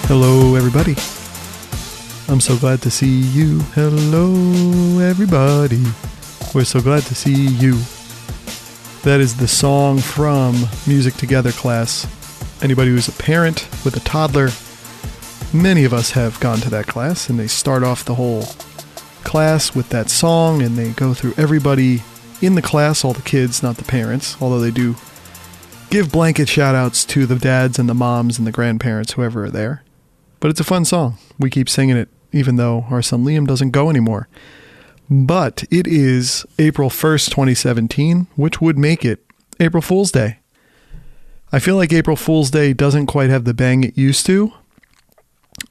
Hello, everybody. I'm so glad to see you. Hello, everybody. We're so glad to see you. That is the song from Music Together class. Anybody who's a parent with a toddler, many of us have gone to that class, and they start off the whole class with that song, and they go through everybody in the class, all the kids, not the parents, although they do give blanket shout-outs to the dads and the moms and the grandparents, whoever are there. But it's a fun song. We keep singing it, even though our son Liam doesn't go anymore. But it is April 1st, 2017, which would make it April Fool's Day. I feel like April Fool's Day doesn't quite have the bang it used to.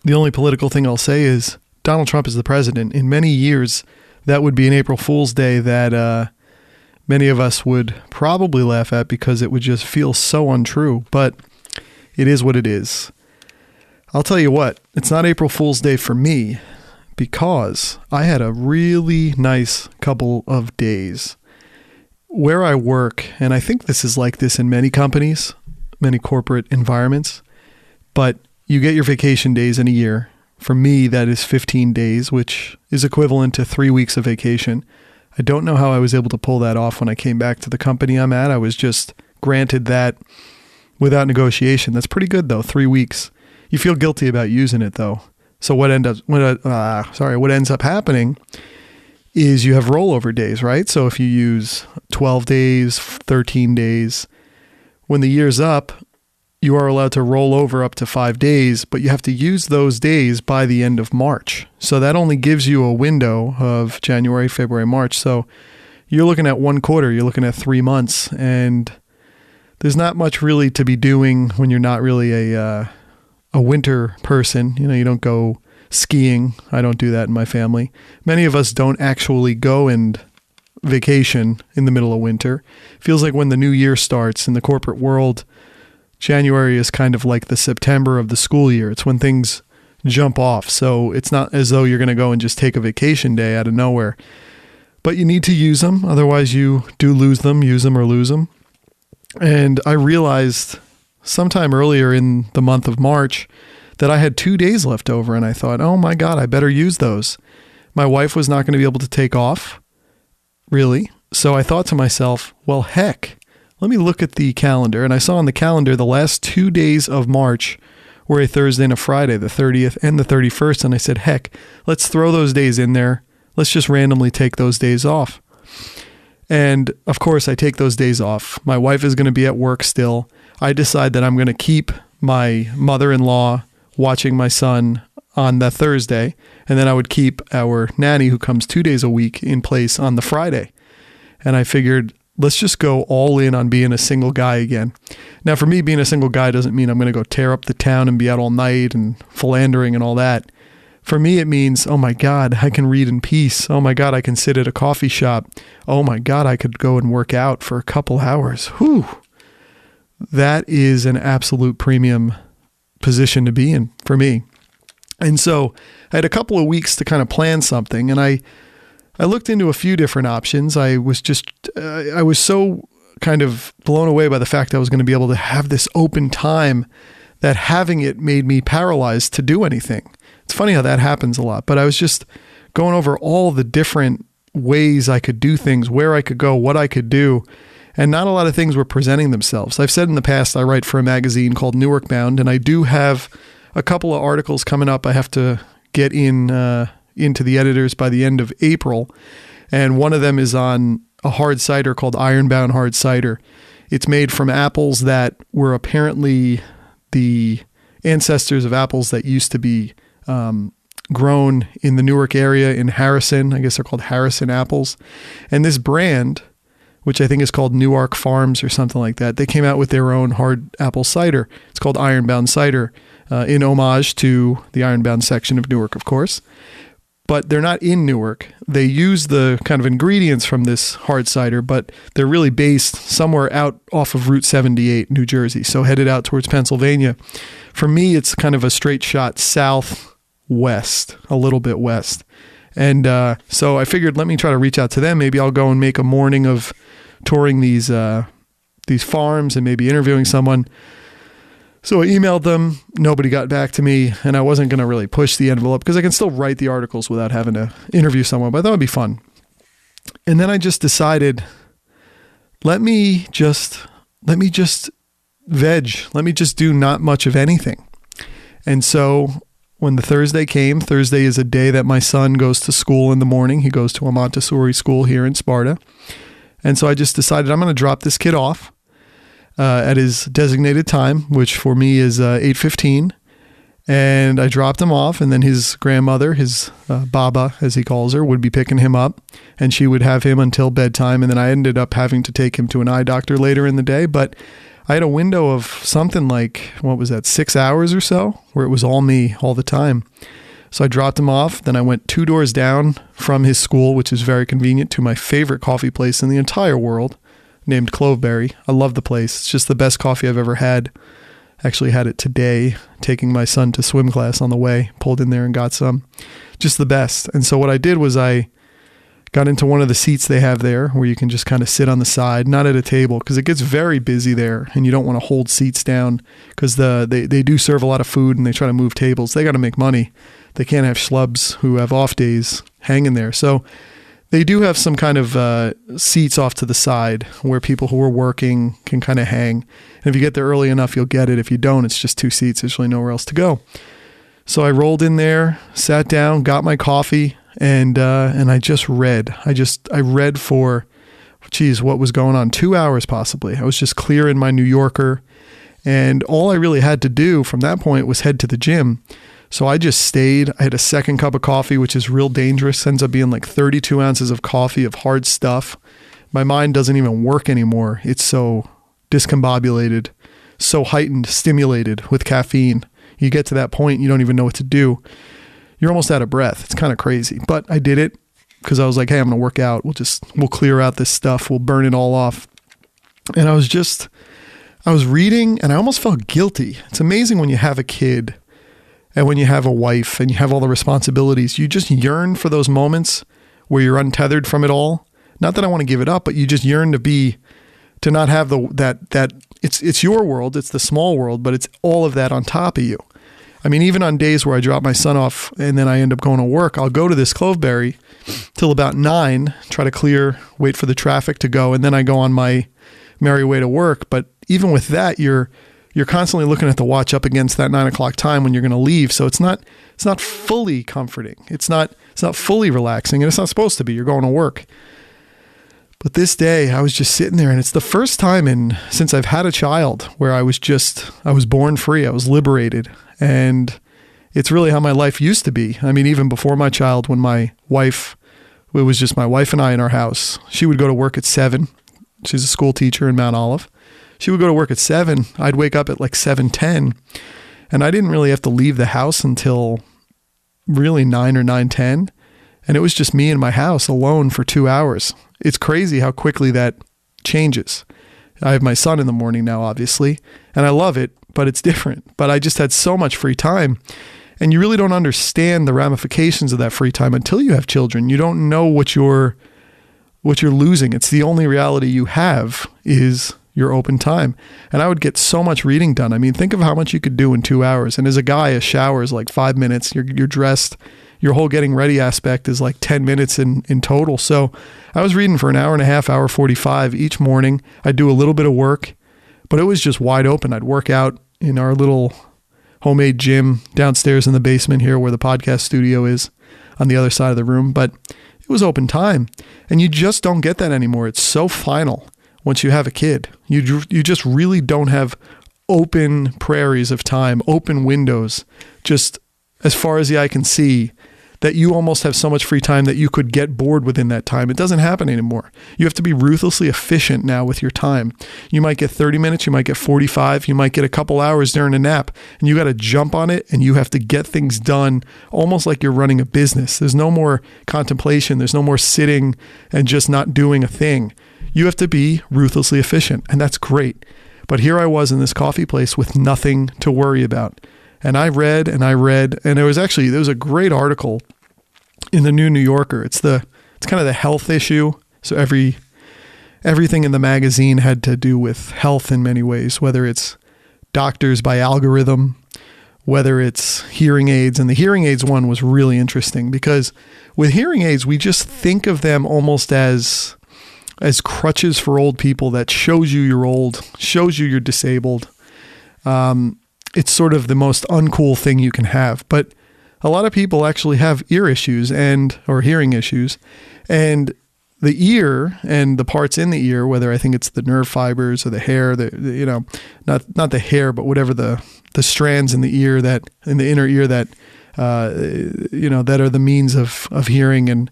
The only political thing I'll say is Donald Trump is the president. In many years, that would be an April Fool's Day that many of us would probably laugh at because it would just feel so untrue. But it is what it is. I'll tell you what, it's not April Fool's Day for me because I had a really nice couple of days. Where I work, and I think this is like this in many companies, many corporate environments, but you get your vacation days in a year. For me, that is 15 days, which is equivalent to 3 weeks of vacation. I don't know how I was able to pull that off when I came back to the company I'm at. I was just granted that without negotiation. That's pretty good, though, 3 weeks. You feel guilty about using it, though. So what ends up happening is you have rollover days, right? So if you use 12 days, 13 days, when the year's up, you are allowed to roll over up to 5 days, but you have to use those days by the end of March. So that only gives you a window of January, February, March. So you're looking at 1 quarter, you're looking at 3 months, and there's not much really to be doing when you're not really a winter person. You know, you don't go skiing. I don't do that in my family. Many of us don't actually go and vacation in the middle of winter. Feels like when the new year starts in the corporate world, January is kind of like the September of the school year. It's when things jump off. So it's not as though you're going to go and just take a vacation day out of nowhere. But you need to use them. Otherwise you do lose them, use them or lose them. And I realized sometime earlier in the month of March that I had 2 days left over, and I thought, oh my God, I better use those. My wife was not going to be able to take off, really. So I thought to myself, well, heck, let me look at the calendar. And I saw on the calendar the last 2 days of March were a Thursday and a Friday, the 30th and the 31st. And I said, heck, let's throw those days in there. Let's just randomly take those days off. And of course, I take those days off. My wife is going to be at work still. I decide that I'm going to keep my mother-in-law watching my son on that Thursday, and then I would keep our nanny, who comes 2 days a week, in place on the Friday. And I figured, let's just go all in on being a single guy again. Now, for me, being a single guy doesn't mean I'm going to go tear up the town and be out all night and philandering and all that. For me, it means, oh my God, I can read in peace. Oh my God, I can sit at a coffee shop. Oh my God, I could go and work out for a couple hours. Whew. That is an absolute premium position to be in for me. And so I had a couple of weeks to kind of plan something, and I looked into a few different options. I was so kind of blown away by the fact I was going to be able to have this open time that having it made me paralyzed to do anything. It's funny how that happens a lot, but I was just going over all the different ways I could do things, where I could go, what I could do. And not a lot of things were presenting themselves. I've said in the past, I write for a magazine called Newark Bound, and I do have a couple of articles coming up I have to get into the editors by the end of April. And one of them is on a hard cider called Ironbound Hard Cider. It's made from apples that were apparently the ancestors of apples that used to be grown in the Newark area in Harrison. I guess they're called Harrison apples. And this brand, which I think is called Newark Farms or something like that, they came out with their own hard apple cider. It's called Ironbound Cider, in homage to the Ironbound section of Newark, of course. But they're not in Newark. They use the kind of ingredients from this hard cider, but they're really based somewhere out off of Route 78, New Jersey, so headed out towards Pennsylvania. For me, it's kind of a straight shot southwest, a little bit west. And so I figured, let me try to reach out to them. Maybe I'll go and make a morning of touring these farms and maybe interviewing someone. So I emailed them. Nobody got back to me, and I wasn't going to really push the envelope because I can still write the articles without having to interview someone, but I thought it'd be fun. And then I just decided, let me just veg. Let me just do not much of anything. And so when the Thursday came, Thursday is a day that my son goes to school in the morning. He goes to a Montessori school here in Sparta. And so I just decided I'm going to drop this kid off at his designated time, which for me is 8:15. And I dropped him off, and then his grandmother, his Baba, as he calls her, would be picking him up, and she would have him until bedtime. And then I ended up having to take him to an eye doctor later in the day. But I had a window of something like, 6 hours or so, where it was all me all the time. So I dropped him off. Then I went 2 doors down from his school, which is very convenient, to my favorite coffee place in the entire world, named Cloveberry. I love the place. It's just the best coffee I've ever had. Actually had it today, taking my son to swim class on the way, pulled in there and got some. Just the best. And so what I did was I got into one of the seats they have there where you can just kind of sit on the side, not at a table, because it gets very busy there and you don't want to hold seats down because they do serve a lot of food and they try to move tables. They got to make money. They can't have schlubs who have off days hanging there. So they do have some kind of seats off to the side where people who are working can kind of hang. And if you get there early enough, you'll get it. If you don't, it's just 2 seats. There's really nowhere else to go. So I rolled in there, sat down, got my coffee, and I just read. I read for, what was going on? 2 hours possibly. I was just clearing my New Yorker, and all I really had to do from that point was head to the gym. So I just stayed. I had a second cup of coffee, which is real dangerous. Ends up being like 32 ounces of coffee of hard stuff. My mind doesn't even work anymore. It's so discombobulated, so heightened, stimulated with caffeine. You get to that point, you don't even know what to do. You're almost out of breath. It's kind of crazy. But I did it because I was like, hey, I'm going to work out. We'll clear out this stuff. We'll burn it all off. And I was reading and I almost felt guilty. It's amazing when you have a kid and when you have a wife and you have all the responsibilities, you just yearn for those moments where you're untethered from it all. Not that I want to give it up, but you just yearn to not have that it's your world, it's the small world, but it's all of that on top of you. I mean, even on days where I drop my son off and then I end up going to work, I'll go to this Cloveberry till about 9, try to wait for the traffic to go, and then I go on my merry way to work. But even with that, you're constantly looking at the watch up against that 9 o'clock time when you're going to leave. So it's not fully comforting. It's not fully relaxing, and it's not supposed to be. You're going to work. But this day I was just sitting there, and it's the first time since I've had a child where I was born free. I was liberated. And it's really how my life used to be. I mean, even before my child, when it was just my wife and I in our house. She would go to work at 7. She's a school teacher in Mount Olive. She would go to work at 7. I'd wake up at like 7:10. And I didn't really have to leave the house until really 9 or 9:10. And it was just me in my house alone for 2 hours. It's crazy how quickly that changes. I have my son in the morning now, obviously, and I love it, but it's different. But I just had so much free time. And you really don't understand the ramifications of that free time until you have children. You don't know what you're losing. It's the only reality you have is your open time. And I would get so much reading done. I mean, think of how much you could do in 2 hours. And as a guy, a shower is like 5 minutes. You're dressed. Your whole getting ready aspect is like 10 minutes in total. So I was reading for an hour and a half, hour 45 each morning. I'd do a little bit of work, but it was just wide open. I'd work out in our little homemade gym downstairs in the basement here where the podcast studio is on the other side of the room. But it was open time, and you just don't get that anymore. It's so final once you have a kid. You just really don't have open prairies of time, open windows, just as far as the eye can see, that you almost have so much free time that you could get bored within that time. It doesn't happen anymore. You have to be ruthlessly efficient now with your time. You might get 30 minutes, you might get 45, you might get a couple hours during a nap, and you got to jump on it, and you have to get things done almost like you're running a business. There's no more contemplation. There's no more sitting and just not doing a thing. You have to be ruthlessly efficient, and that's great. But here I was in this coffee place with nothing to worry about. And I read, and there was a great article in the New Yorker. It's kind of the health issue. So everything in the magazine had to do with health in many ways, whether it's doctors by algorithm, whether it's hearing aids. And the hearing aids one was really interesting because with hearing aids, we just think of them almost as crutches for old people that shows you you're old, shows you you're disabled. It's sort of the most uncool thing you can have. But a lot of people actually have ear issues or hearing issues. And the ear and the parts in the ear, whether I think it's the nerve fibers or the hair, not the hair, but whatever the strands in the ear in the inner ear that are the means of hearing and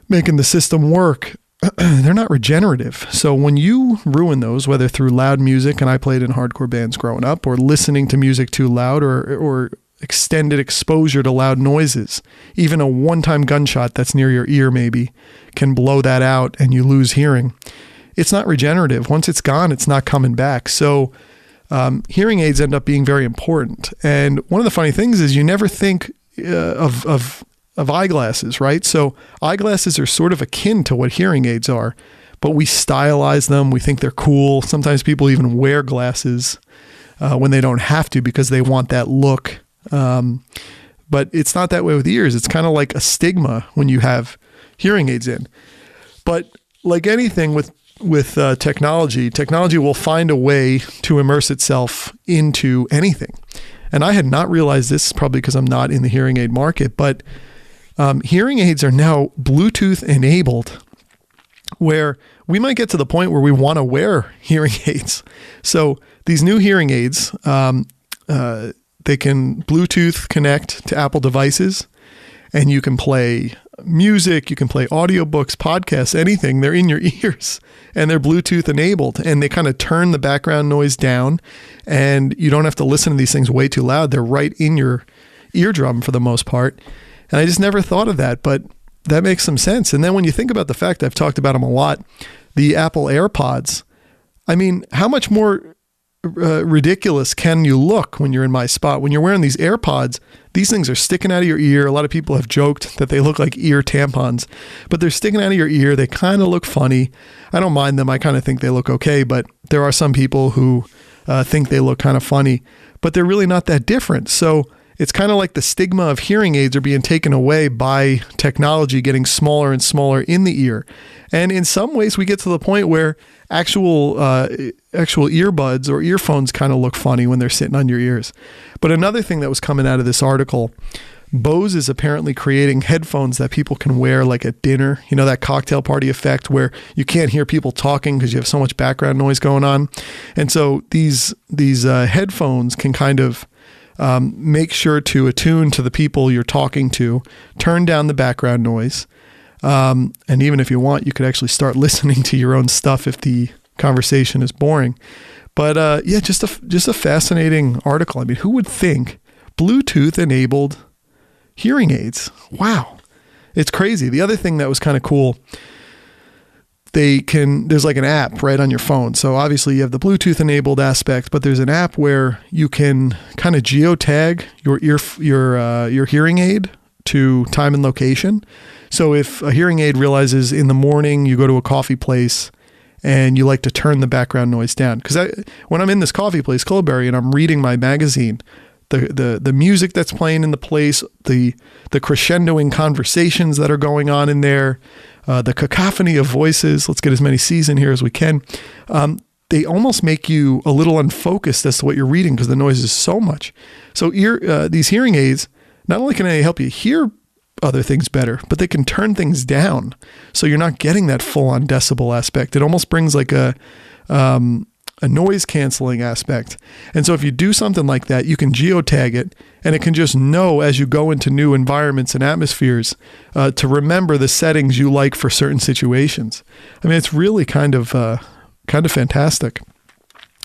making the system work, they're not regenerative. So when you ruin those, whether through loud music, and I played in hardcore bands growing up, or listening to music too loud, or extended exposure to loud noises, even a one-time gunshot that's near your ear maybe can blow that out and you lose hearing. It's not regenerative. Once it's gone, it's not coming back. So hearing aids end up being very important. And one of the funny things is you never think of eyeglasses, right? So eyeglasses are sort of akin to what hearing aids are, but we stylize them. We think they're cool. Sometimes people even wear glasses when they don't have to because they want that look. But it's not that way with ears. It's kind of like a stigma when you have hearing aids in. But like anything with technology will find a way to immerse itself into anything. And I had not realized this, probably because I'm not in the hearing aid market, but hearing aids are now Bluetooth enabled, where we might get to the point where we want to wear hearing aids. So these new hearing aids, they can Bluetooth connect to Apple devices, and you can play music, you can play audiobooks, podcasts, anything. They're in your ears, and they're Bluetooth enabled, and they kind of turn the background noise down, and you don't have to listen to these things way too loud. They're right in your eardrum for the most part. And I just never thought of that, but that makes some sense. And then when you think about the fact, I've talked about them a lot, the Apple AirPods, I mean, how much more ridiculous can you look when you're in my spot? When you're wearing these AirPods, these things are sticking out of your ear. A lot of people have joked that they look like ear tampons, but they're sticking out of your ear. They kind of look funny. I don't mind them. I kind of think they look okay, but there are some people who think they look kind of funny, but they're really not that different. So it's kind of like the stigma of hearing aids are being taken away by technology getting smaller and smaller in the ear. And in some ways, we get to the point where actual earbuds or earphones kind of look funny when they're sitting on your ears. But another thing that was coming out of this article, Bose is apparently creating headphones that people can wear like at dinner, that cocktail party effect where you can't hear people talking because you have so much background noise going on. And so these headphones can kind of make sure to attune to the people you're talking to, turn down the background noise. And even if you want, you could actually start listening to your own stuff if the conversation is boring. But just a fascinating article. I mean, who would think Bluetooth enabled hearing aids? Wow. It's crazy. The other thing that was kind of cool, there's like an app right on your phone. So obviously you have the Bluetooth enabled aspect, but there's an app where you can kind of geotag your hearing aid to time and location. So if a hearing aid realizes in the morning you go to a coffee place and you like to turn the background noise down, because when I'm in this coffee place, Culberry, and I'm reading my magazine, the music that's playing in the place, the crescendoing conversations that are going on in there, the cacophony of voices, let's get as many C's in here as we can, they almost make you a little unfocused as to what you're reading because the noise is so much. So these hearing aids, not only can they help you hear other things better, but they can turn things down so you're not getting that full-on decibel aspect. It almost brings like a noise canceling aspect. And so if you do something like that, you can geotag it, and it can just know as you go into new environments and atmospheres to remember the settings you like for certain situations. I mean, it's really kind of fantastic.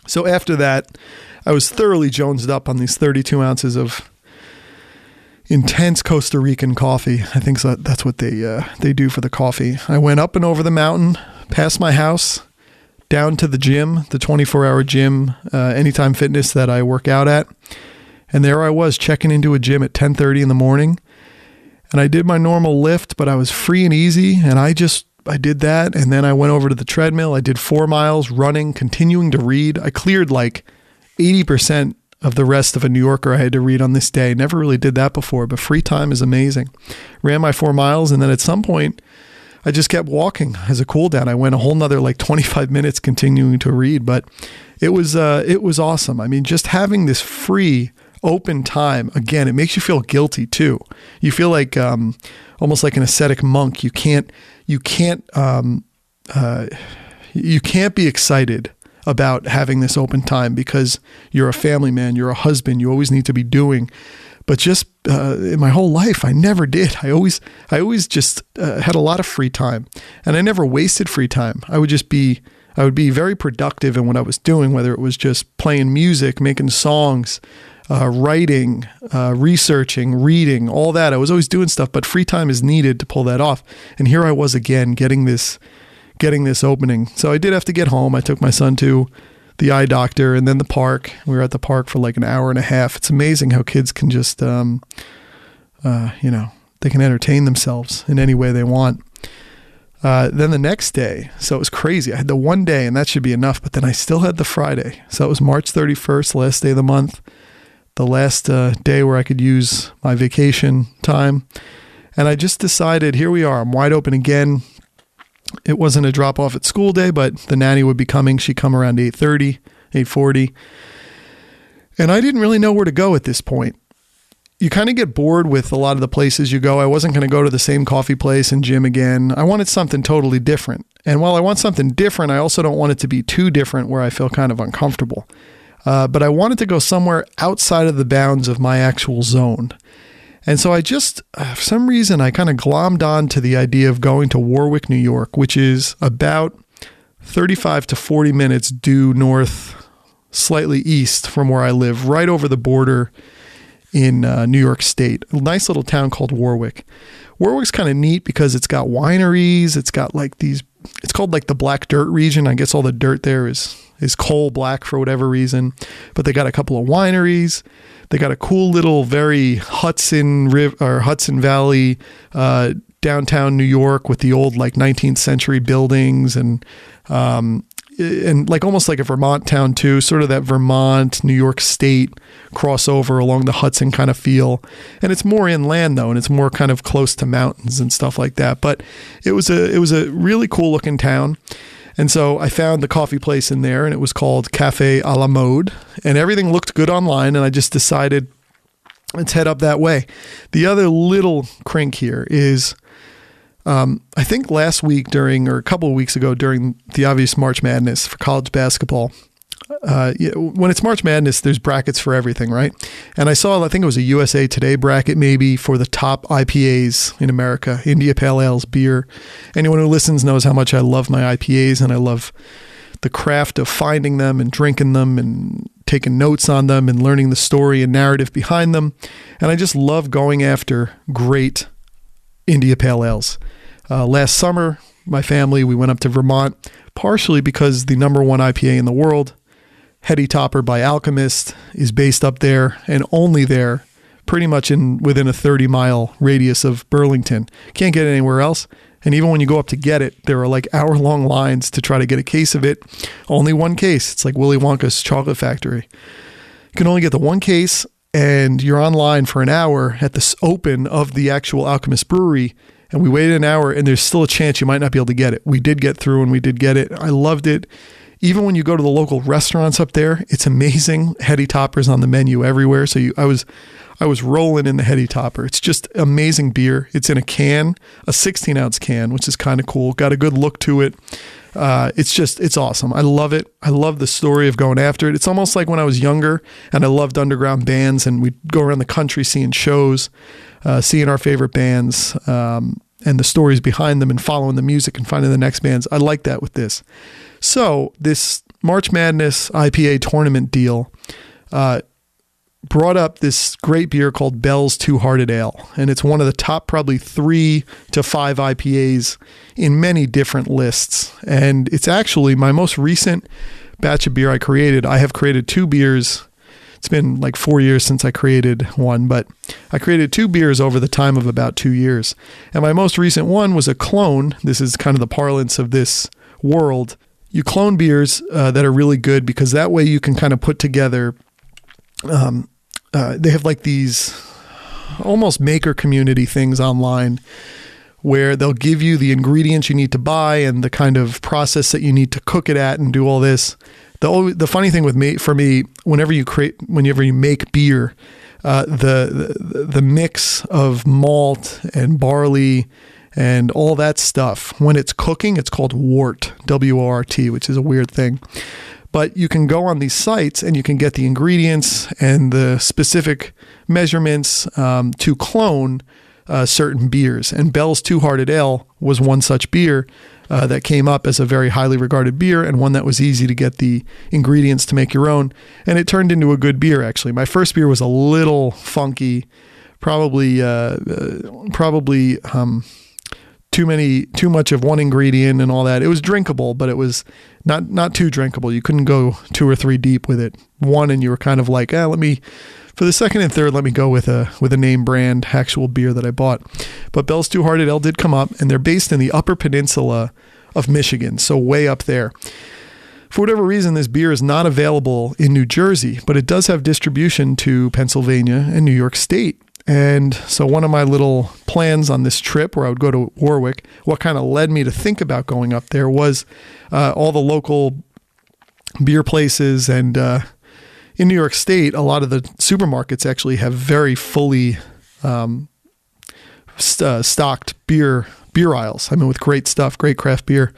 So after that, I was thoroughly jonesed up on these 32 ounces of intense Costa Rican coffee. I think that's what they do for the coffee. I went up and over the mountain, past my house, down to the gym, the 24-hour gym, Anytime Fitness that I work out at. And there I was checking into a gym at 10:30 in the morning. And I did my normal lift, but I was free and easy. And I did that. And then I went over to the treadmill. I did 4 miles running, continuing to read. I cleared like 80% of the rest of a New Yorker I had to read on this day. Never really did that before, but free time is amazing. Ran my 4 miles, and then at some point, I just kept walking as a cool down. I went a whole nother like 25 minutes continuing to read, but it was awesome. I mean, just having this free, open time, again, it makes you feel guilty too. You feel like almost like an ascetic monk. You can't be excited about having this open time because you're a family man, you're a husband, you always need to be doing. But just in my whole life, I never did. I always just had a lot of free time, and I never wasted free time. I would be very productive in what I was doing, whether it was just playing music, making songs, writing, researching, reading, all that. I was always doing stuff, but free time is needed to pull that off. And here I was again, getting this opening. So I did have to get home. I took my son to the eye doctor and then the park. We were at the park for like an hour and a half. It's amazing how kids can just, they can entertain themselves in any way they want. Then the next day, so it was crazy. I had the one day and that should be enough, but then I still had the Friday. So it was March 31st, last day of the month, the last day where I could use my vacation time. And I just decided, here we are, I'm wide open again. It wasn't a drop off at school day, but the nanny would be coming. She'd come around 8:30, 8:40. And I didn't really know where to go at this point. You kind of get bored with a lot of the places you go. I wasn't going to go to the same coffee place and gym again. I wanted something totally different. And while I want something different, I also don't want it to be too different where I feel kind of uncomfortable. But I wanted to go somewhere outside of the bounds of my actual zone. And so I just, for some reason, I kind of glommed on to the idea of going to Warwick, New York, which is about 35 to 40 minutes due north, slightly east from where I live, right over the border in New York State. A nice little town called Warwick. Warwick's kind of neat because it's got wineries. It's got like these, it's called like the black dirt region. I guess all the dirt there is coal black for whatever reason. But they got a couple of wineries. They got a cool little, very Hudson Valley, downtown New York with the old like 19th century buildings and like almost like a Vermont town too, sort of that Vermont, New York State crossover along the Hudson kind of feel. And it's more inland though, and it's more kind of close to mountains and stuff like that. But it was a really cool looking town. And so I found the coffee place in there, and it was called Cafe à la Mode, and everything looked good online, and I just decided, let's head up that way. The other little crink here is, I think last week or a couple of weeks ago during the obvious March Madness for college basketball, when it's March Madness, there's brackets for everything, right? And I think it was a USA Today bracket maybe for the top IPAs in America, India Pale Ales beer. Anyone who listens knows how much I love my IPAs, and I love the craft of finding them and drinking them and taking notes on them and learning the story and narrative behind them. And I just love going after great India Pale Ales. Last summer, my family, we went up to Vermont, partially because the number one IPA in the world, Heady Topper by Alchemist, is based up there and only there, pretty much within a 30-mile radius of Burlington. Can't get it anywhere else. And even when you go up to get it, there are like hour-long lines to try to get a case of it. Only one case. It's like Willy Wonka's chocolate factory. You can only get the one case, and you're online for an hour at the open of the actual Alchemist brewery. And we waited an hour, and there's still a chance you might not be able to get it. We did get through, and we did get it. I loved it. Even when you go to the local restaurants up there, it's amazing. Heady Topper's on the menu everywhere. So I was rolling in the Heady Topper. It's just amazing beer. It's in a can, a 16-ounce can, which is kind of cool. Got a good look to it. It's awesome. I love it. I love the story of going after it. It's almost like when I was younger and I loved underground bands and we'd go around the country seeing shows, seeing our favorite bands, and the stories behind them and following the music and finding the next bands. I like that with this. So this March Madness IPA tournament deal brought up this great beer called Bell's Two-Hearted Ale. And it's one of the top probably 3 to 5 IPAs in many different lists. And it's actually my most recent batch of beer I created. I have created 2 beers. It's been like 4 years since I created one, but I created 2 beers over the time of about 2 years. And my most recent one was a clone. This is kind of the parlance of this world. you clone beers that are really good, because that way you can kind of put together, they have like these almost maker community things online where they'll give you the ingredients you need to buy and the kind of process that you need to cook it at and do all this. The funny thing for me, whenever you make beer, the mix of malt and barley and all that stuff, when it's cooking, it's called wort, W-O-R-T, which is a weird thing. But you can go on these sites and you can get the ingredients and the specific measurements to clone certain beers. And Bell's Two-Hearted Ale was one such beer that came up as a very highly regarded beer, and one that was easy to get the ingredients to make your own. And it turned into a good beer, actually. My first beer was a little funky, probably too much of one ingredient and all that. It was drinkable, but it was not too drinkable. You couldn't go 2 or 3 deep with it. One, and you were kind of like, for the second and third, let me go with a name brand actual beer that I bought. But Bell's Two-Hearted Ale did come up, and they're based in the Upper Peninsula of Michigan, so way up there. For whatever reason, this beer is not available in New Jersey, but it does have distribution to Pennsylvania and New York State. And so one of my little plans on this trip where I would go to Warwick, what kind of led me to think about going up there was all the local beer places. And in New York State, a lot of the supermarkets actually have very fully stocked beer aisles. I mean, with great stuff, great craft beer.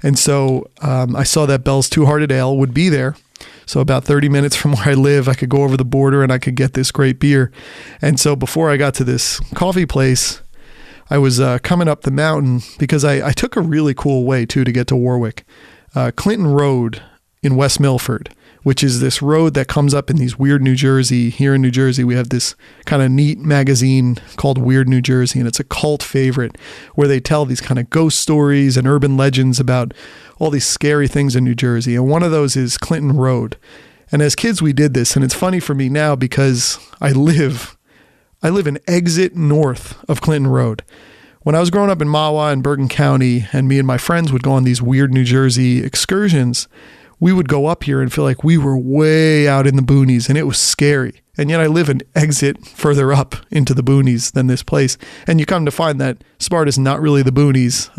And so I saw that Bell's Two-Hearted Ale would be there. So about 30 minutes from where I live, I could go over the border and I could get this great beer. And so before I got to this coffee place, I was coming up the mountain, because I took a really cool way too to get to Warwick. Clinton Road in West Milford, which is this road that comes up in these Weird New Jersey. Here in New Jersey, we have this kind of neat magazine called Weird New Jersey, and it's a cult favorite where they tell these kind of ghost stories and urban legends about all these scary things in New Jersey. And one of those is Clinton Road. And as kids, we did this, and it's funny for me now because I live an exit north of Clinton Road. When I was growing up in Mahwah and Bergen County, and me and my friends would go on these Weird New Jersey excursions, we would go up here and feel like we were way out in the boonies, and it was scary. And yet I live an exit further up into the boonies than this place. And you come to find that Sparta's not really the boonies.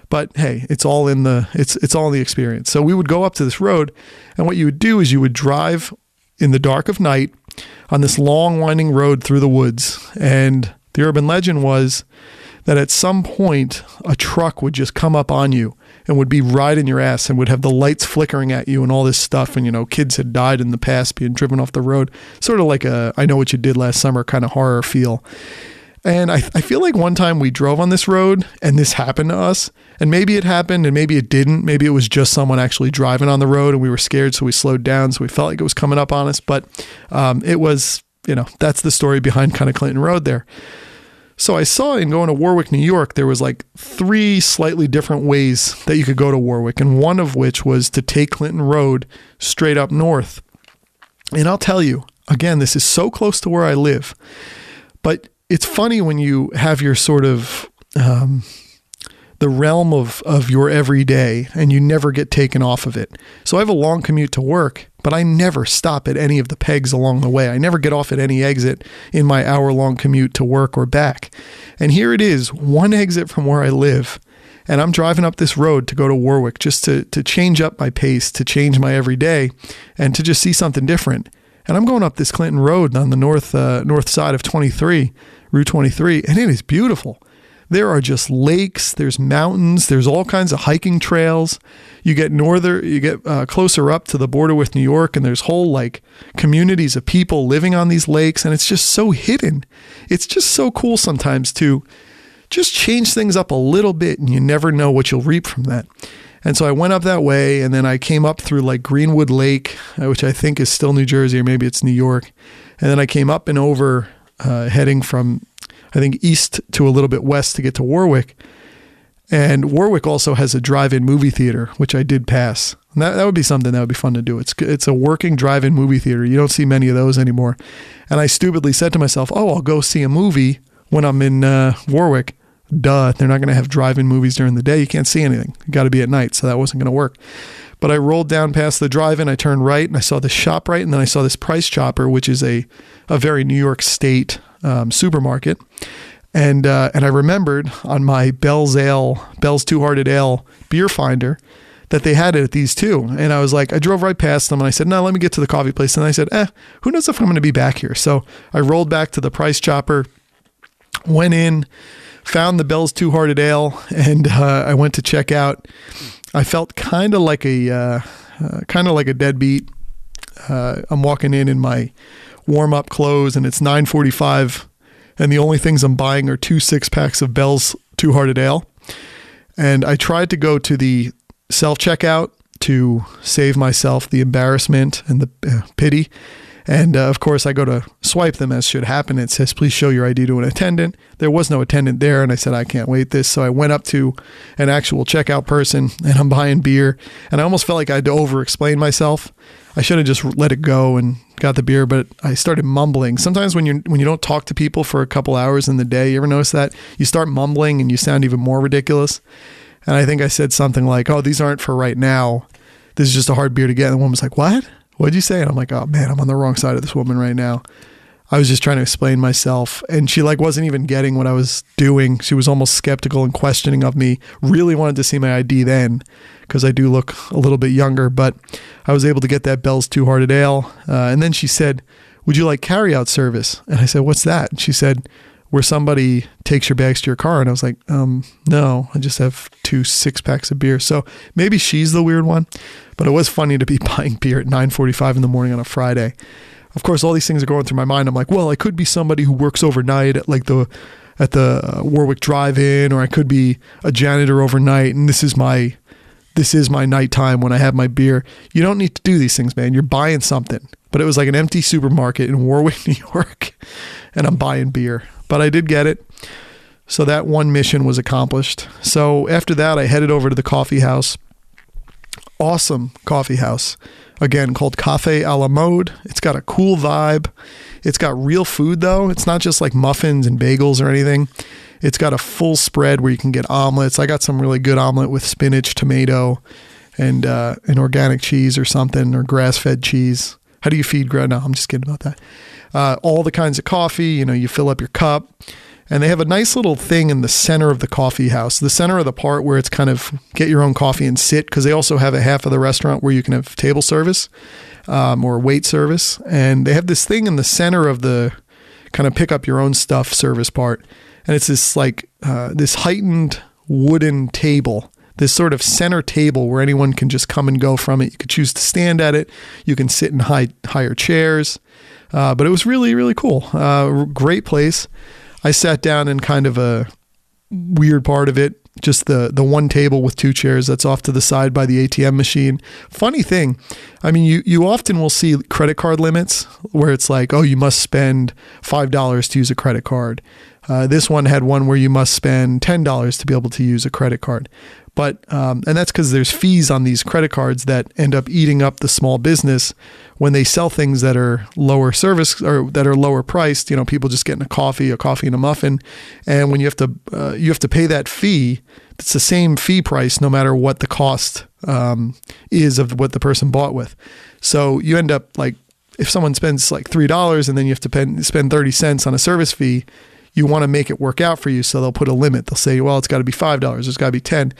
But hey, it's all in the experience. So we would go up to this road, and what you would do is you would drive in the dark of night on this long winding road through the woods. And the urban legend was that at some point a truck would just come up on you and would be riding your ass and would have the lights flickering at you and all this stuff. And, kids had died in the past being driven off the road, sort of like a I Know What You Did Last Summer kind of horror feel. And I feel like one time we drove on this road and this happened to us, and maybe it happened and maybe it didn't. Maybe it was just someone actually driving on the road and we were scared, so we slowed down. So we felt like it was coming up on us, but it was, that's the story behind kind of Clinton Road there. So I saw in going to Warwick, New York, there was like 3 slightly different ways that you could go to Warwick, and one of which was to take Clinton Road straight up north. And I'll tell you, again, this is so close to where I live, but it's funny when you have your sort of the realm of your everyday and you never get taken off of it. So I have a long commute to work, but I never stop at any of the pegs along the way. I never get off at any exit in my hour-long commute to work or back. And here it is, one exit from where I live, and I'm driving up this road to go to Warwick just to change up my pace, to change my everyday, and to just see something different. And I'm going up this Clinton Road on the north side of Route 23, and it is beautiful. There are just lakes, there's mountains, there's all kinds of hiking trails. You get closer up to the border with New York, and there's whole communities of people living on these lakes, and it's just so hidden. It's just so cool sometimes to just change things up a little bit, and you never know what you'll reap from that. And so I went up that way, and then I came up through Greenwood Lake, which I think is still New Jersey, or maybe it's New York. And then I came up and over, heading from, I think, east to a little bit west to get to Warwick. And Warwick also has a drive-in movie theater, which I did pass. And that would be something that would be fun to do. It's a working drive-in movie theater. You don't see many of those anymore. And I stupidly said to myself, I'll go see a movie when I'm in Warwick. duh, they're not going to have drive-in movies during the day. You can't see anything. You got to be at night, so that wasn't going to work. But I rolled down past the drive-in, I turned right, and I saw the ShopRite, and then I saw this Price Chopper, which is a very New York State supermarket. And I remembered on my Bell's Two Hearted Ale beer finder that they had it at these too. And I was like, I drove right past them and I said, no, let me get to the coffee place. And I said, who knows if I'm going to be back here? So I rolled back to the Price Chopper, went in, found the Bell's Two Hearted Ale, and I went to check out. I felt kind of like a deadbeat. I'm walking in my warm-up clothes, and it's 9:45, and the only things I'm buying are 2 6-packs of Bell's Two Hearted Ale. And I tried to go to the self-checkout to save myself the embarrassment and the pity. And of course, I go to swipe them, as should happen. It says, please show your ID to an attendant. There was no attendant there, and I said, I can't wait this. So I went up to an actual checkout person, and I'm buying beer. And I almost felt like I had to over-explain myself. I should have just let it go and got the beer, but I started mumbling. Sometimes when you don't talk to people for a couple hours in the day, you ever notice that? You start mumbling, and you sound even more ridiculous. And I think I said something like, oh, these aren't for right now. This is just a hard beer to get. And the woman was like, what? What'd you say? And I'm like, oh man, I'm on the wrong side of this woman right now. I was just trying to explain myself, and she wasn't even getting what I was doing. She was almost skeptical and questioning of me. Really wanted to see my ID then, because I do look a little bit younger, but I was able to get that Bell's Two Hearted Ale. And then she said, would you like carry-out service? And I said, what's that? And she said, where somebody takes your bags to your car. And I was like, no, I just have 2 6-packs of beer. So maybe she's the weird one, but it was funny to be buying beer at 9:45 in the morning on a Friday. Of course, all these things are going through my mind. I'm like, well, I could be somebody who works overnight at the Warwick Drive-In, or I could be a janitor overnight, and this is my nighttime when I have my beer. You don't need to do these things, man. You're buying something. But it was like an empty supermarket in Warwick, New York, and I'm buying beer. But I did get it. So that one mission was accomplished. So after that, I headed over to the coffee house. Awesome coffee house. Again, called Cafe a la Mode. It's got a cool vibe. It's got real food, though. It's not just like muffins and bagels or anything. It's got a full spread where you can get omelets. I got some really good omelet with spinach, tomato, and an organic cheese or something, or grass-fed cheese. How do you feed grass? No, I'm just kidding about that. All the kinds of coffee, you fill up your cup. And they have a nice little thing in the center of the coffee house, the center of the part where it's kind of get your own coffee and sit, because they also have a half of the restaurant where you can have table service or wait service. And they have this thing in the center of the kind of pick up your own stuff service part. And it's this this heightened wooden table, this sort of center table where anyone can just come and go from it. You could choose to stand at it. You can sit in higher chairs. But it was really, really cool. Great place. I sat down in kind of a weird part of it, just the one table with 2 chairs that's off to the side by the ATM machine. Funny thing, I mean, you often will see credit card limits where it's like, oh, you must spend $5 to use a credit card. This one had one where you must spend $10 to be able to use a credit card. But and that's because there's fees on these credit cards that end up eating up the small business when they sell things that are lower service or that are lower priced. People just getting a coffee and a muffin, and when you have to pay that fee, it's the same fee price no matter what the cost is of what the person bought with. So you end up like, if someone spends like $3 and then you have to spend 30 cents on a service fee, you want to make it work out for you. So they'll put a limit. They'll say, well, it's got to be $5. It's got to be 10.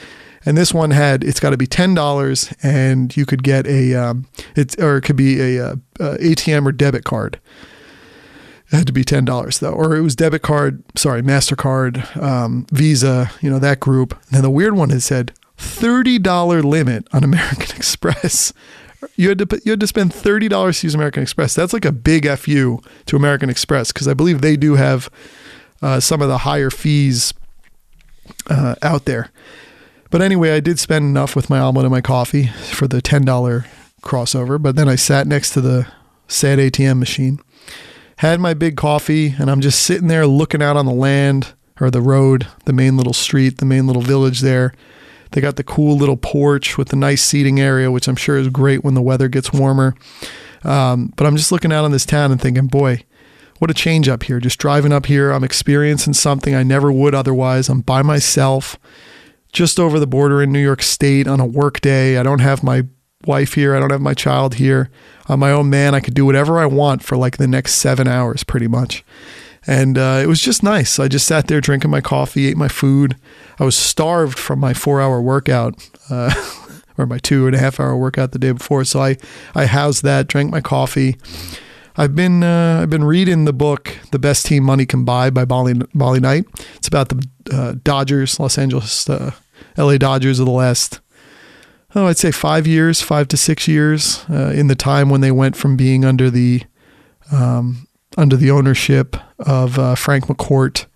And this one it's got to be $10, and you could get it could be a ATM or debit card. It had to be $10 though, or it was MasterCard, Visa, that group. And then the weird one has said $30 limit on American Express. You had to spend $30 to use American Express. That's like a big FU to American Express, because I believe they do have some of the higher fees out there. But anyway, I did spend enough with my omelet and my coffee for the $10 crossover. But then I sat next to the sad ATM machine, had my big coffee, and I'm just sitting there looking out on the land or the road, the main little street, the main little village there. They got the cool little porch with the nice seating area, which I'm sure is great when the weather gets warmer. But I'm just looking out on this town and thinking, boy, what a change up here. Just driving up here, I'm experiencing something I never would otherwise. I'm by myself, just over the border in New York State on a work day. I don't have my wife here. I don't have my child here. I'm my own man. I could do whatever I want for like the next 7 hours pretty much. And it was just nice. I just sat there drinking my coffee, ate my food. I was starved from my 4-hour workout, or my 2.5-hour workout the day before. So I housed that, drank my coffee. I've been reading the book, The Best Team Money Can Buy by Bali Knight. It's about the Dodgers, Los Angeles, LA Dodgers of the last, I'd say 5 to 6 years, in the time when they went from being under the ownership of Frank McCourt.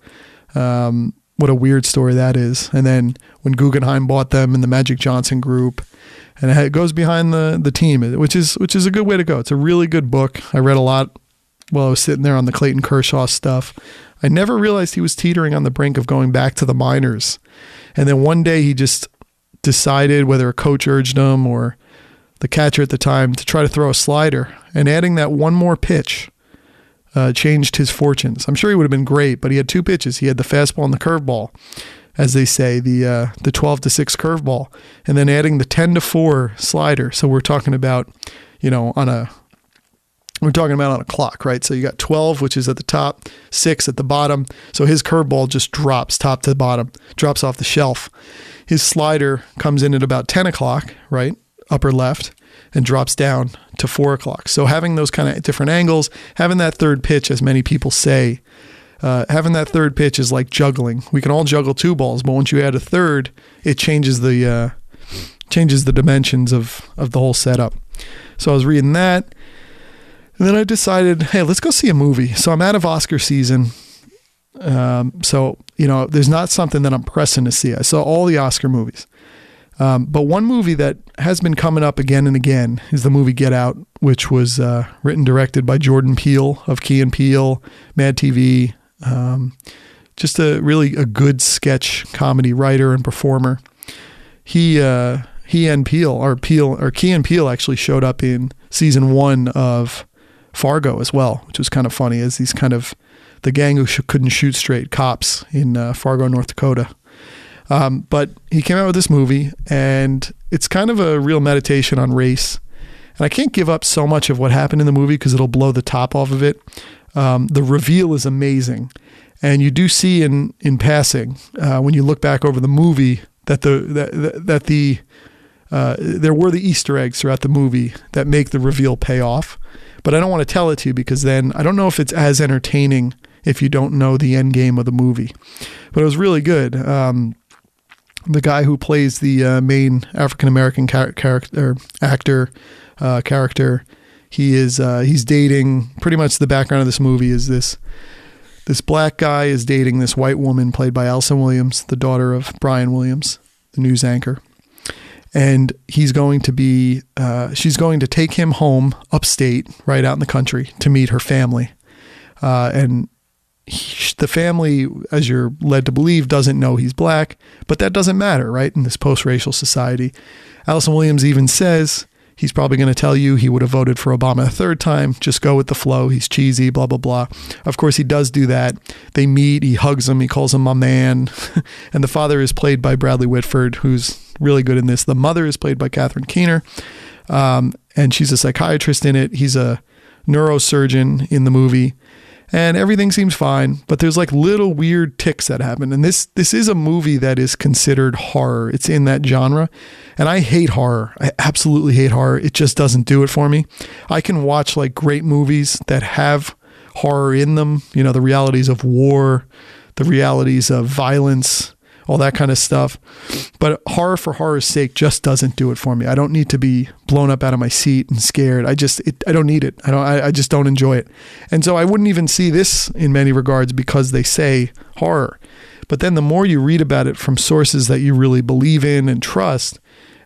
What a weird story that is. And then when Guggenheim bought them and the Magic Johnson group, and it goes behind the team, which is a good way to go. It's a really good book. I read a lot while I was sitting there on the Clayton Kershaw stuff. I never realized he was teetering on the brink of going back to the minors. And then one day he just decided, whether a coach urged him or the catcher at the time, to try to throw a slider. And adding that one more pitch changed his fortunes. I'm sure he would have been great, but he had 2 pitches. He had the fastball and the curveball, as they say, the 12-6 curveball, and then adding the 10-4 slider. So we're talking about, on a clock, right? So you got 12, which is at the top, 6 at the bottom. So his curveball just drops top to bottom, drops off the shelf. His slider comes in at about 10 o'clock, right? Upper left, and drops down to 4 o'clock. So having those kind of different angles, having that third pitch, as many people say, having that third pitch is like juggling. We can all juggle 2 balls, but once you add a third, it changes the dimensions of the whole setup. So I was reading that, and then I decided, hey, let's go see a movie. So I'm out of Oscar season. So there's not something that I'm pressing to see. I saw all the Oscar movies. But one movie that has been coming up again and again is the movie Get Out, which was written, directed by Jordan Peele of Key and Peele, Mad TV. Just a good sketch comedy writer and performer. He and Key and Peele actually showed up in season 1 of Fargo as well, which was kind of funny, as these kind of the gang who couldn't shoot straight cops in Fargo, North Dakota. But he came out with this movie, and it's kind of a real meditation on race. And I can't give up so much of what happened in the movie because it'll blow the top off of it. The reveal is amazing. And you do see in passing, when you look back over the movie, that there were the Easter eggs throughout the movie that make the reveal pay off. But I don't want to tell it to you, because then I don't know if it's as entertaining if you don't know the end game of the movie. But it was really good. The guy who plays the main African-American actor, he's dating, pretty much the background of this movie is this black guy is dating this white woman played by Alison Williams, the daughter of Brian Williams, the news anchor. And she's going to take him home upstate, right out in the country, to meet her family. And the family, as you're led to believe, doesn't know he's black, but that doesn't matter, right? In this post-racial society. Alison Williams even says he's probably going to tell you he would have voted for Obama a 3rd time. Just go with the flow. He's cheesy, blah, blah, blah. Of course, he does do that. They meet. He hugs him. He calls him my man. And the father is played by Bradley Whitford, who's really good in this. The mother is played by Catherine Keener, and she's a psychiatrist in it. He's a neurosurgeon in the movie. And everything seems fine, but there's like little weird ticks that happen. And this is a movie that is considered horror. It's in that genre. And I hate horror. I absolutely hate horror. It just doesn't do it for me. I can watch like great movies that have horror in them. The realities of war, the realities of violence, all that kind of stuff. But horror for horror's sake just doesn't do it for me. I don't need to be blown up out of my seat and scared. I don't need it. I just don't enjoy it. And so I wouldn't even see this in many regards because they say horror. But then the more you read about it from sources that you really believe in and trust,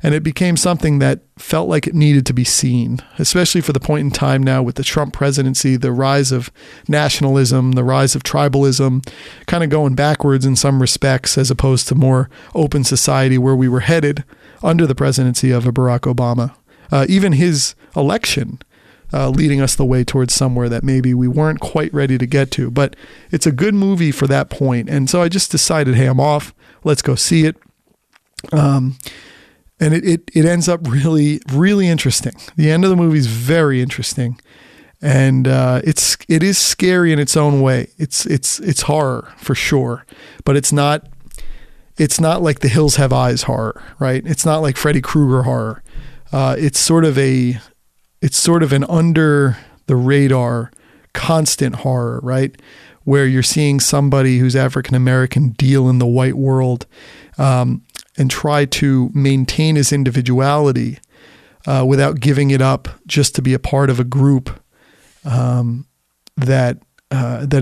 and it became something that felt like it needed to be seen, especially for the point in time now with the Trump presidency, the rise of nationalism, the rise of tribalism, kind of going backwards in some respects as opposed to more open society where we were headed under the presidency of Barack Obama. Even his election leading us the way towards somewhere that maybe we weren't quite ready to get to. But it's a good movie for that point. And so I just decided, hey, I'm off. Let's go see it. And it ends up really, really interesting. The end of the movie is very interesting. And it is scary in its own way. It's horror for sure, but it's not like The Hills Have Eyes horror, right? It's not like Freddy Krueger horror. It's sort of an under the radar constant horror, right? Where you're seeing somebody who's African American deal in the white world and try to maintain his individuality without giving it up just to be a part of a group that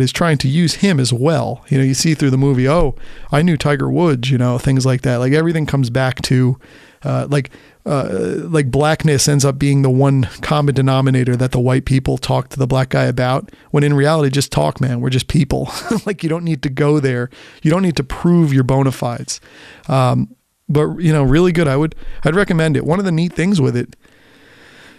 is trying to use him as well. You know, you see through the movie, oh, I knew Tiger Woods, you know, things like that. Like everything comes back to like blackness ends up being the one common denominator that the white people talk to the black guy about, when in reality, just talk, man. We're just people. Like you don't need to go there. You don't need to prove your bona fides. But you know, really good. I'd recommend it. One of the neat things with it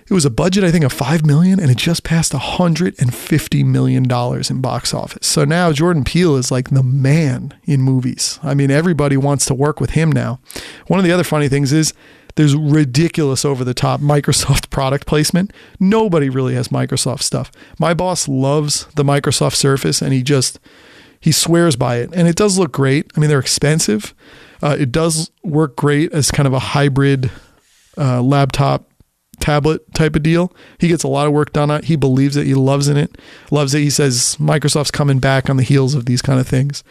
was a budget, I think, of $5 million, and it just passed $150 million in box office. So now Jordan Peele is like the man in movies. I mean, everybody wants to work with him now. One of the other funny things is there's ridiculous over-the-top Microsoft product placement. Nobody really has Microsoft stuff. My boss loves the Microsoft Surface, and he swears by it. And it does look great. I mean, they're expensive. It does work great as kind of a hybrid laptop tablet type of deal. He gets a lot of work done on it. He believes it. He loves it. He says Microsoft's coming back on the heels of these kind of things.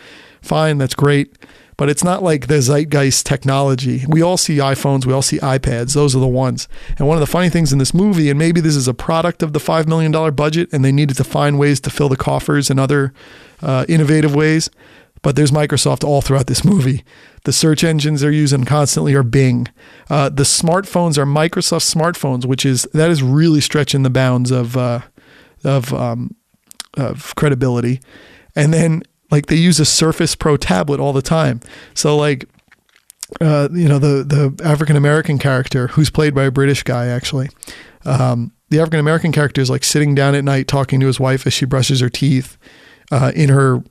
Fine, that's great. But it's not like the zeitgeist technology. We all see iPhones. We all see iPads. Those are the ones. And one of the funny things in this movie, and maybe this is a product of the $5 million budget, and they needed to find ways to fill the coffers in other innovative ways, but there's Microsoft all throughout this movie. The search engines they're using constantly are Bing. The smartphones are Microsoft smartphones, that is really stretching the bounds of credibility. And then like they use a Surface Pro tablet all the time. So like, you know, the African-American character, who's played by a British guy, actually, the African-American character is like sitting down at night talking to his wife as she brushes her teeth in her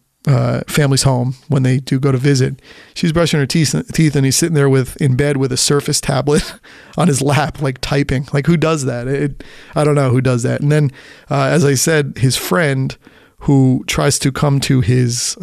family's home when they do go to visit. She's brushing her teeth and he's sitting there in bed with a Surface tablet on his lap, like typing. Like, who does that? I don't know who does that. And then, as I said, his friend who tries to come to his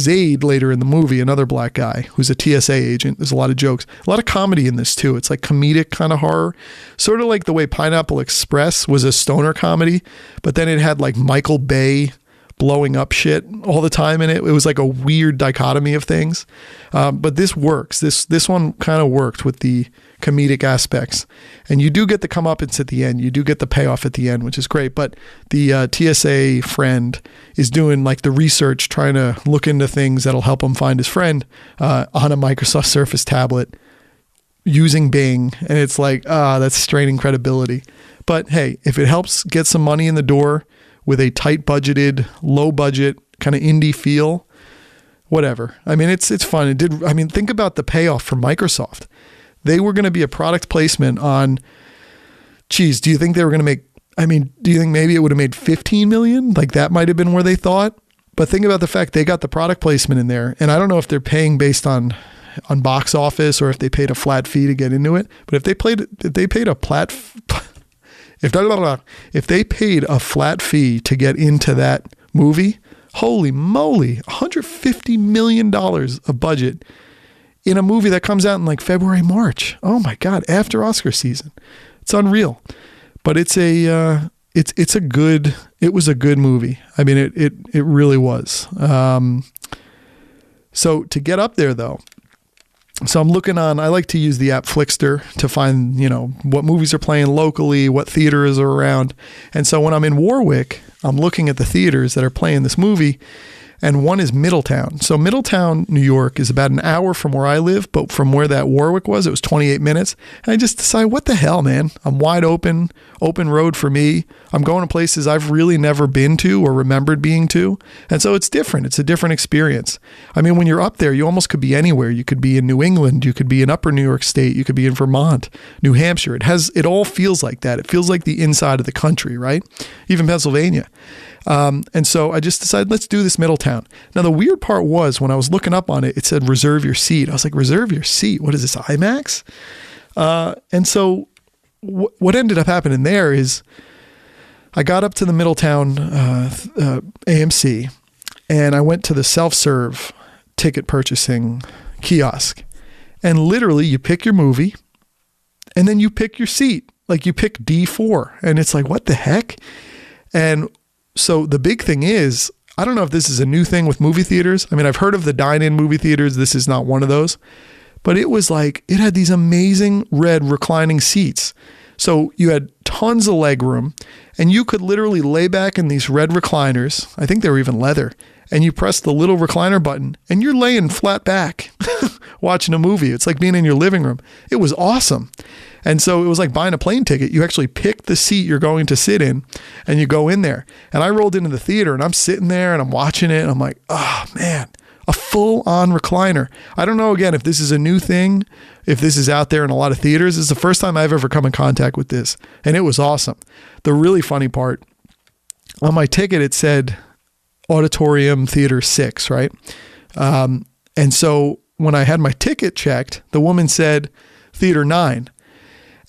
aid later in the movie, another black guy who's a TSA agent. There's a lot of jokes, a lot of comedy in this too. It's like comedic kind of horror, sort of like the way Pineapple Express was a stoner comedy, but then it had like Michael Bay blowing up shit all the time in it. It was like a weird dichotomy of things. But this works. This one kind of worked with the comedic aspects. And you do get the comeuppance at the end. You do get the payoff at the end, which is great. But the TSA friend is doing like the research, trying to look into things that'll help him find his friend on a Microsoft Surface tablet using Bing. And it's like, that's straining credibility. But hey, if it helps get some money in the door with a tight budgeted, low budget kind of indie feel, whatever. I mean, it's fun. Think about the payoff for Microsoft. They were going to be a product placement on, do you think they were going to do you think maybe it would have made 15 million? Like that might've been where they thought. But think about the fact they got the product placement in there. And I don't know if they're paying based on box office or if they paid a flat fee to get into it. But if they paid a flat fee to get into that movie, holy moly, $150 million of budget in a movie that comes out in like February, March. Oh my God, after Oscar season. It's unreal. But it was a good movie. I mean, it really was. So to get up there though, so I'm looking on, I like to use the app Flickster to find, what movies are playing locally, what theaters are around. And so when I'm in Warwick, I'm looking at the theaters that are playing this movie. and one is Middletown. So Middletown, New York is about an hour from where I live, but from where that Warwick was, it was 28 minutes. And I just decided, what the hell, man? I'm wide open road for me. I'm going to places I've really never been to or remembered being to. And so it's different. It's a different experience. I mean, when you're up there, you almost could be anywhere. You could be in New England. You could be in upper New York State. You could be in Vermont, New Hampshire. It all feels like that. It feels like the inside of the country, right? Even Pennsylvania. And so I just decided, let's do this Middletown. Now, the weird part was when I was looking up on it, it said reserve your seat. I was like, reserve your seat? What is this, IMAX? And so what ended up happening there is I got up to the Middletown AMC and I went to the self-serve ticket purchasing kiosk. And literally you pick your movie and then you pick your seat. Like you pick D4 and it's like, what the heck? And so the big thing is, I don't know if this is a new thing with movie theaters. I mean, I've heard of the dine-in movie theaters. This is not one of those. But it was like, it had these amazing red reclining seats. So you had tons of leg room and you could literally lay back in these red recliners. I think they were even leather. And you press the little recliner button and you're laying flat back watching a movie. It's like being in your living room. It was awesome. And so it was like buying a plane ticket. You actually pick the seat you're going to sit in and you go in there. And I rolled into the theater and I'm sitting there and I'm watching it and I'm like, oh man, a full on recliner. I don't know, again, if this is a new thing, if this is out there in a lot of theaters. It's the first time I've ever come in contact with this. And it was awesome. The really funny part, on my ticket, it said Auditorium Theater 6, right? And so when I had my ticket checked, the woman said Theater 9.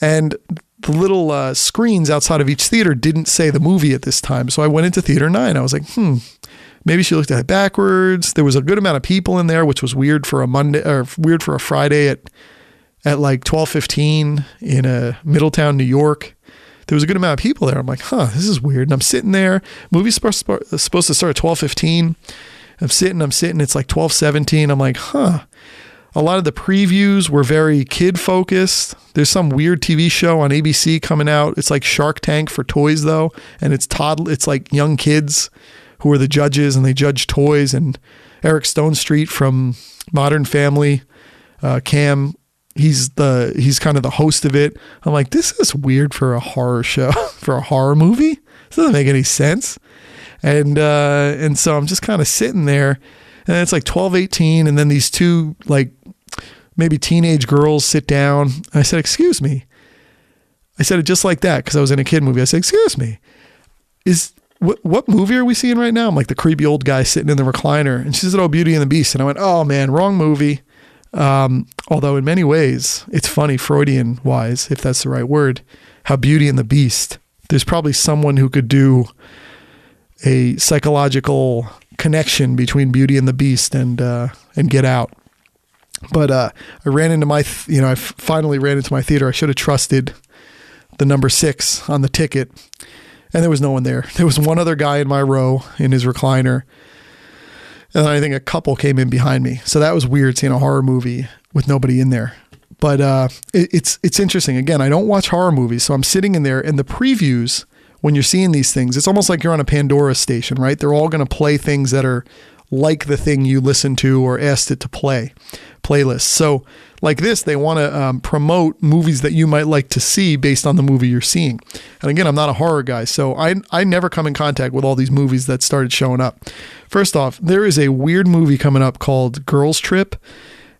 And the little screens outside of each theater didn't say the movie at this time. So I went into Theater 9. I was like, maybe she looked at it backwards. There was a good amount of people in there, which was weird for a Monday or weird for a Friday at like 12:15 in Middletown, New York. There was a good amount of people there. I'm like, this is weird. And I'm sitting there. Movie's supposed to start at 12:15. I'm sitting. It's like 12:17. I'm like, A lot of the previews were very kid focused. There's some weird TV show on ABC coming out. It's like Shark Tank for toys though. And it's like young kids who are the judges and they judge toys. And Eric Stonestreet from Modern Family, Cam, he's kind of the host of it. I'm like, this is weird for a horror show, for a horror movie. This doesn't make any sense. And so I'm just kind of sitting there and it's like 12:18 and then these two like maybe teenage girls sit down. And I said, excuse me. I said it just like that because I was in a kid movie. I said, excuse me, what movie are we seeing right now? I'm like the creepy old guy sitting in the recliner. And she said, oh, Beauty and the Beast. And I went, oh man, wrong movie. Although in many ways, it's funny, Freudian wise, if that's the right word, how Beauty and the Beast, there's probably someone who could do a psychological connection between Beauty and the Beast and Get Out. But I ran into I finally ran into my theater. I should have trusted the number 6 on the ticket. And there was no one there. There was one other guy in my row in his recliner. And I think a couple came in behind me. So that was weird seeing a horror movie with nobody in there. But it's interesting. Again, I don't watch horror movies. So I'm sitting in there and the previews, when you're seeing these things, it's almost like you're on a Pandora station, right? They're all going to play things that are like the thing you listened to or asked it to play, playlists. So like this, they want to promote movies that you might like to see based on the movie you're seeing. And again, I'm not a horror guy, so I never come in contact with all these movies that started showing up. First off, there is a weird movie coming up called Girls Trip.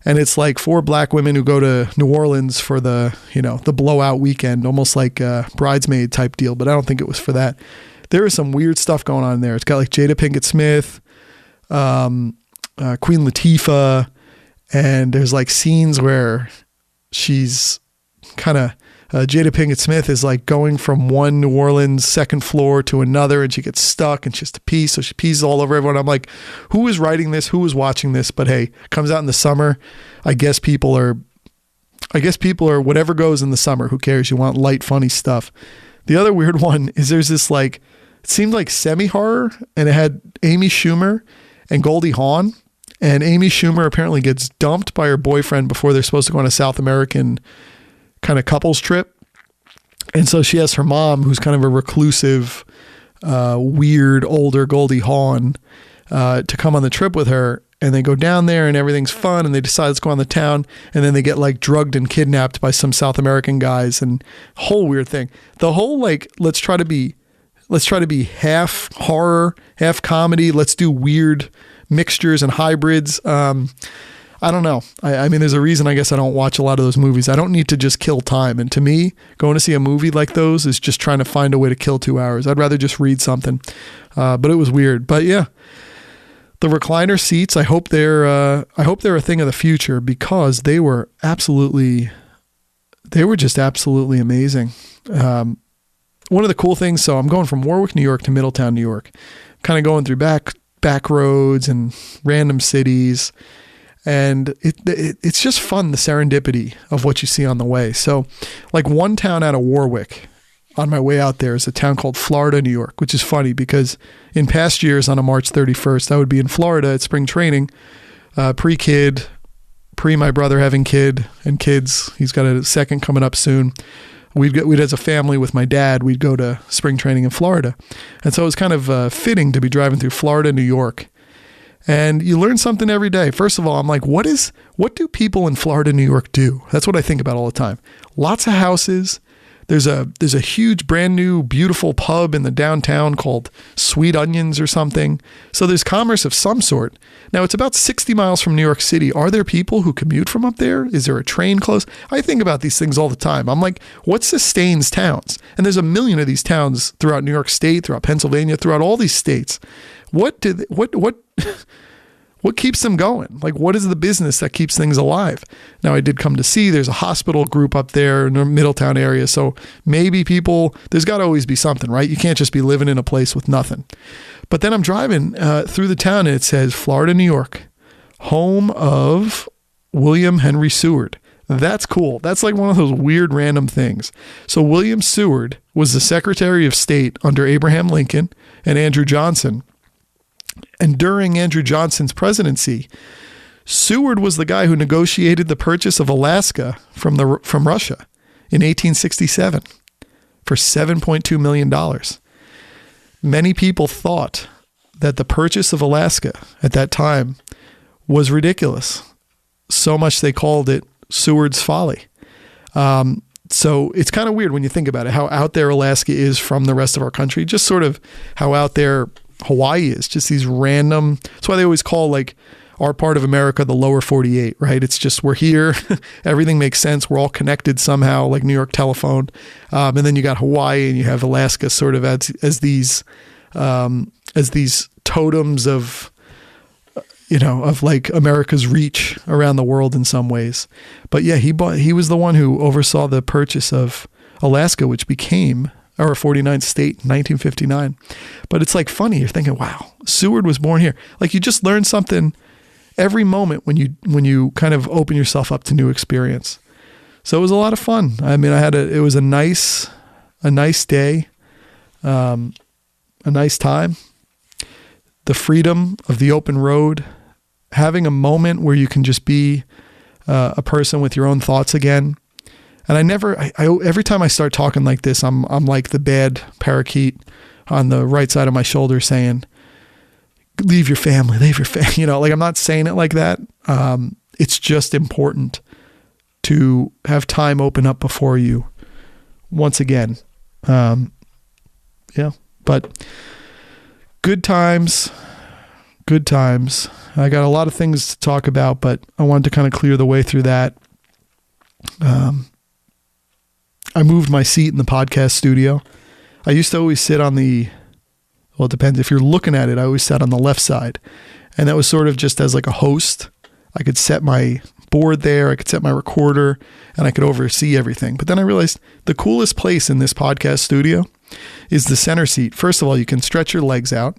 And it's like 4 black women who go to New Orleans for the blowout weekend, almost like a bridesmaid type deal. But I don't think it was for that. There is some weird stuff going on there. It's got like Jada Pinkett Smith, Queen Latifah, and there's like scenes where she's kind of Jada Pinkett Smith is like going from one New Orleans second floor to another and she gets stuck and she has to pee. So she pees all over everyone. I'm like, who is writing this? Who is watching this? But hey, it comes out in the summer. I guess people are whatever goes in the summer. Who cares? You want light, funny stuff. The other weird one is there's this like, it seemed like semi-horror and it had Amy Schumer and Goldie Hawn. And Amy Schumer apparently gets dumped by her boyfriend before they're supposed to go on a South American kind of couples trip. And so she has her mom, who's kind of a reclusive, weird, older Goldie Hawn, to come on the trip with her. And they go down there and everything's fun and they decide let's go on the town. And then they get like drugged and kidnapped by some South American guys and whole weird thing. The whole like, let's try to be half horror, half comedy. Let's do weird mixtures and hybrids. I don't know. I mean, there's a reason I guess I don't watch a lot of those movies. I don't need to just kill time. And to me, going to see a movie like those is just trying to find a way to kill 2 hours. I'd rather just read something. But it was weird. But yeah. The recliner seats, I hope they're a thing of the future because they were just absolutely amazing. One of the cool things, so I'm going from Warwick, New York to Middletown, New York, kind of going through back roads and random cities. And it's just fun, the serendipity of what you see on the way. So like one town out of Warwick, on my way out there is a town called Florida, New York, which is funny because in past years on a March 31st, I would be in Florida at spring training, pre-kid, my brother having kid and kids. He's got a second coming up soon. We'd as a family with my dad, we'd go to spring training in Florida. And so it was kind of fitting to be driving through Florida, New York. And you learn something every day. First of all, I'm like, what do people in Florida, New York do? That's what I think about all the time. Lots of houses. There's a huge brand new beautiful pub in the downtown called Sweet Onions or something. So there's commerce of some sort. Now it's about 60 miles from New York City. Are there people who commute from up there? Is there a train close? I think about these things all the time. I'm like, what sustains towns? And there's a million of these towns throughout New York State, throughout Pennsylvania, throughout all these states. What keeps them going? Like, what is the business that keeps things alive? Now, I did come to see there's a hospital group up there in the Middletown area. So maybe there's got to always be something, right? You can't just be living in a place with nothing. But then I'm driving through the town and it says Florida, New York, home of William Henry Seward. That's cool. That's like one of those weird random things. So William Seward was the Secretary of State under Abraham Lincoln and Andrew Johnson. And during Andrew Johnson's presidency, Seward was the guy who negotiated the purchase of Alaska from Russia in 1867 for $7.2 million. Many people thought that the purchase of Alaska at that time was ridiculous. So much they called it Seward's folly. So it's kind of weird when you think about it, how out there Alaska is from the rest of our country, just sort of how out there Hawaii is, just these random, that's why they always call like our part of America the lower 48, right? It's just, we're here, everything makes sense, we're all connected somehow, like New York telephone, and then you got Hawaii and you have Alaska sort of as these totems of, of like America's reach around the world in some ways. But yeah, he was the one who oversaw the purchase of Alaska, which became our 49th state in 1959. But it's like funny. You're thinking, wow, Seward was born here. Like you just learn something every moment when you kind of open yourself up to new experience. So it was a lot of fun. I mean, it was a nice day, a nice time. The freedom of the open road, having a moment where you can just be a person with your own thoughts again. And every time I start talking like this, I'm like the bad parakeet on the right side of my shoulder saying, leave your family, like I'm not saying it like that. It's just important to have time open up before you once again. But good times. I got a lot of things to talk about, but I wanted to kind of clear the way through that. I moved my seat in the podcast studio. I used to always sit on it depends. If you're looking at it, I always sat on the left side. And that was sort of just as like a host. I could set my board there, I could set my recorder, and I could oversee everything. But then I realized the coolest place in this podcast studio is the center seat. First of all, you can stretch your legs out.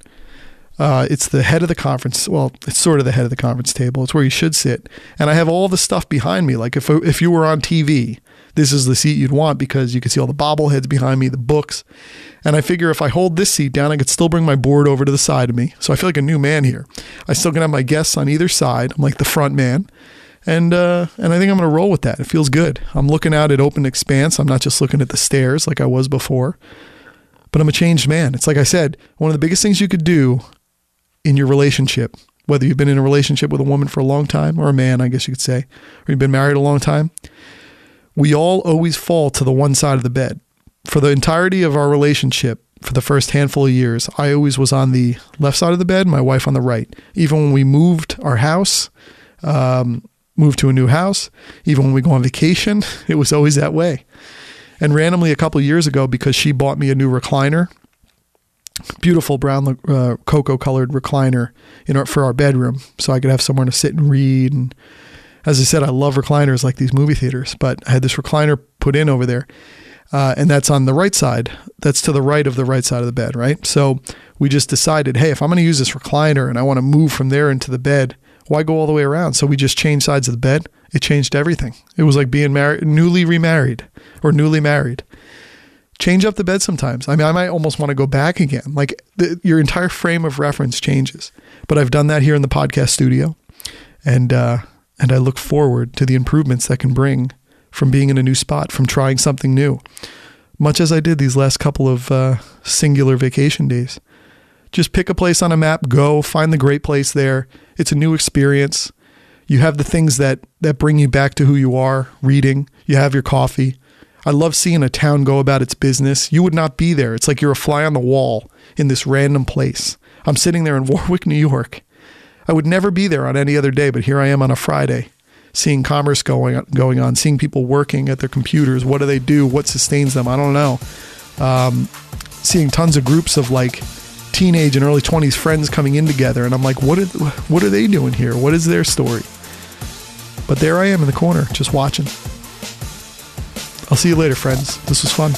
It's the head of the conference. Well, it's sort of the head of the conference table. It's where you should sit. And I have all the stuff behind me. Like if you were on TV, this is the seat you'd want because you can see all the bobbleheads behind me, the books. And I figure if I hold this seat down, I could still bring my board over to the side of me. So I feel like a new man here. I still can have my guests on either side. I'm like the front man. And I think I'm going to roll with that. It feels good. I'm looking out at open expanse. I'm not just looking at the stairs like I was before. But I'm a changed man. It's like I said, one of the biggest things you could do in your relationship, whether you've been in a relationship with a woman for a long time, or a man, I guess you could say, or you've been married a long time, we all always fall to the one side of the bed. For the entirety of our relationship, for the first handful of years, I always was on the left side of the bed, my wife on the right. Even when we moved our house, moved to a new house, even when we go on vacation, it was always that way. And randomly a couple of years ago, because she bought me a new recliner, beautiful brown cocoa colored recliner for our bedroom, so I could have somewhere to sit and read. And as I said, I love recliners like these movie theaters, but I had this recliner put in over there. And that's on the right side. That's to the right of the right side of the bed, right? So we just decided, hey, if I'm going to use this recliner and I want to move from there into the bed, why go all the way around? So we just changed sides of the bed. It changed everything. It was like being newly remarried or newly married. Change up the bed sometimes. I mean, I might almost want to go back again. Like your entire frame of reference changes. But I've done that here in the podcast studio. And I look forward to the improvements that can bring from being in a new spot, from trying something new, much as I did these last couple of singular vacation days. Just pick a place on a map, go, find the great place there. It's a new experience. You have the things that bring you back to who you are, reading. You have your coffee. I love seeing a town go about its business. You would not be there. It's like you're a fly on the wall in this random place. I'm sitting there in Warwick, New York. I would never be there on any other day, but here I am on a Friday, seeing commerce going on, seeing people working at their computers. What do they do? What sustains them? I don't know. Seeing tons of groups of like teenage and early 20s friends coming in together. And I'm like, what are they doing here? What is their story? But there I am in the corner, just watching. I'll see you later, friends. This was fun.